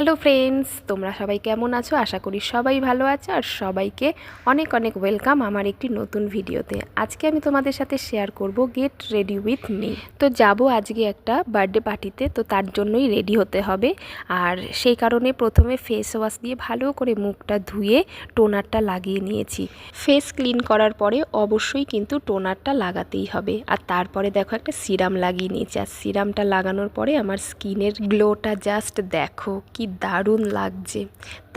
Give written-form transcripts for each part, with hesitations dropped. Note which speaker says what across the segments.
Speaker 1: Hello friends, তোমরা সবাই কেমন আছো? আশা করি সবাই ভালো আছো। আর সবাইকে অনেক অনেক ওয়েলকাম আমার একটি নতুন ভিডিওতে। আজকে আমি তোমাদের সাথে শেয়ার করব গেট রেডি উইথ মি। তো যাব আজকে একটা বার্থডে পার্টিতে, তো তার জন্যই রেডি হতে হবে। আর সেই কারণে প্রথমে ফেস ওয়াশ দিয়ে ভালো করে মুখটা ধুয়ে টোনারটা লাগিয়ে নিয়েছি। ফেস ক্লিন করার পরে অবশ্যই কিন্তু টোনারটা লাগাতেই হবে। আর তারপরে দেখো একটা সিরাম লাগিয়ে নিয়েছি। আর সিরামটা লাগানোর পরে আমার স্কিনের গ্লোটা জাস্ট দেখো কি দারুণ লাগছে।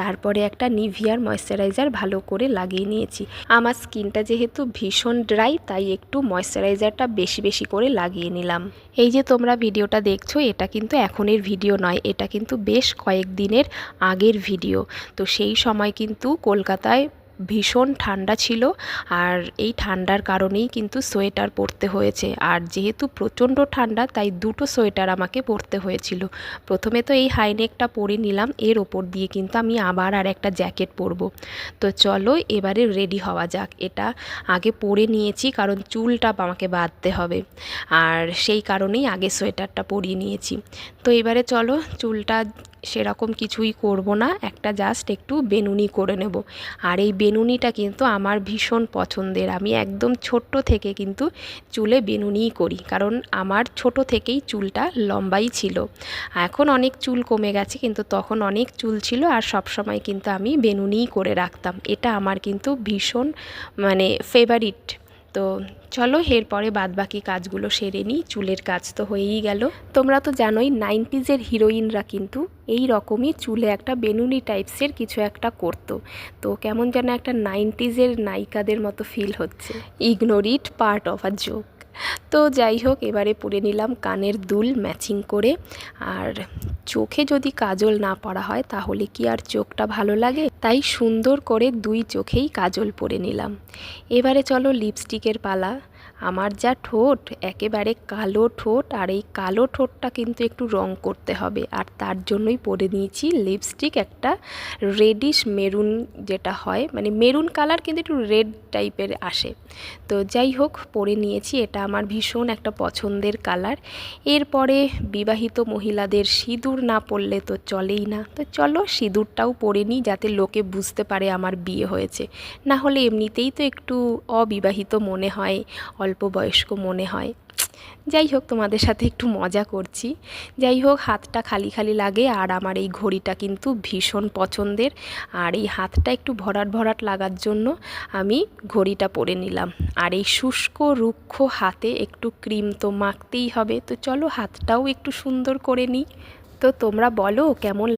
Speaker 1: তারপরে একটা নিভিয়ার ময়শ্চারাইজার ভালো করে লাগিয়ে নিয়েছি। আমার স্কিনটা যেহেতু ভীষণ ড্রাই, তাই একটু ময়শ্চারাইজারটা বেশি বেশি করে লাগিয়ে নিলাম। এই যে তোমরা ভিডিওটা দেখছো, এটা কিন্তু এখনের ভিডিও নয়, এটা কিন্তু বেশ কয়েকদিনের আগের ভিডিও। তো সেই সময় কিন্তু কলকাতায় ভীষণ ঠান্ডা ছিল, আর এই ঠান্ডার কারণেই কিন্তু সোয়েটার পরতে হয়েছে। আর যেহেতু প্রচণ্ড ঠান্ডা, তাই দুটো সোয়েটার আমাকে পরতে হয়েছিল। প্রথমে তো এই হাইনেকটা পরে নিলাম, এর ওপর দিয়ে কিন্তু আমি আবার আর একটা জ্যাকেট পরবো। তো চলো এবারে রেডি হওয়া যাক। এটা আগে পরে নিয়েছি কারণ চুলটা আমাকে বাঁধতে হবে, আর সেই কারণেই আগে সোয়েটারটা পরিয়ে নিয়েছি। তো এবারে চলো, চুলটা সেরকম কিছুই করব না, একটা জাস্ট একটু বেনুনি করে নেব। আর এই বেনুনিটা কিন্তু আমার ভীষণ পছন্দের। আমি একদম ছোট্ট থেকে কিন্তু চুলে বেনুনিই করি, কারণ আমার ছোট থেকেই চুলটা লম্বাই ছিল। এখন অনেক চুল কমে গেছে, কিন্তু তখন অনেক চুল ছিল, আর সব সময় কিন্তু আমি বেনুনিই করে রাখতাম। এটা আমার কিন্তু ভীষণ ফেভারিট। তো চলো এরপরে বাদবাকি কাজগুলো সেরে নিই। চুলের কাজ তো হয়েই গেল। তোমরা তো জানোই 90s হিরোইনরা কিন্তু এই রকমই চুলে একটা বেনুনি টাইপসের কিছু একটা করতো। তো কেমন যেন একটা 90s নায়িকাদের মতো ফিল হচ্ছে। Ignore it, part of a joke. তো যাই হোক, এবারে পরে নিলাম কানের দুল ম্যাচিং করে। আর চোখে যদি কাজল না পরা হয় তাহলে কি আর চোখটা ভালো লাগে? তাই সুন্দর করে দুই চোখেই কাজল পরে নিলাম। এবারে চলো লিপস্টিকের পালা। আমার যা ঠোঁট, একেবারে কালো ঠোঁট, আর এই কালো ঠোঁটটা কিন্তু একটু রং করতে হবে। আর তার জন্যই পরে নিয়েছি লিপস্টিক একটা রেডিশ মেরুন, যেটা হয় মেরুন কালার কিন্তু একটু রেড টাইপের আসে। তো যাই হোক, পরে নিয়েছি। এটা আমার ভীষণ একটা পছন্দের কালার। এরপরে বিবাহিত মহিলাদের সিঁদুর না পরলে তো চলেই না। তো চলো সিঁদুরটাও পরে নিই, যাতে লোকে বুঝতে পারে আমার বিয়ে হয়েছে। না হলে এমনিতেই তো একটু অবিবাহিত মনে হয়, অল্প বয়স্ক মনে হয়। যাই হোক, তোমাদের সাথে একটু মজা করছি। যাই হোক, হাতটা খালি খালি লাগে। আর আমার এই ঘড়িটা কিন্তু ভীষণ পছন্দের, আর এই হাতটা একটু ভরাট ভরাট লাগার জন্য আমি ঘড়িটা পরে নিলাম। আর এই শুষ্ক রুক্ষ হাতে একটু ক্রিম তো মাখতেই হবে। তো চলো হাতটাও একটু সুন্দর করে নিই। তো তোমরা বলো কেমন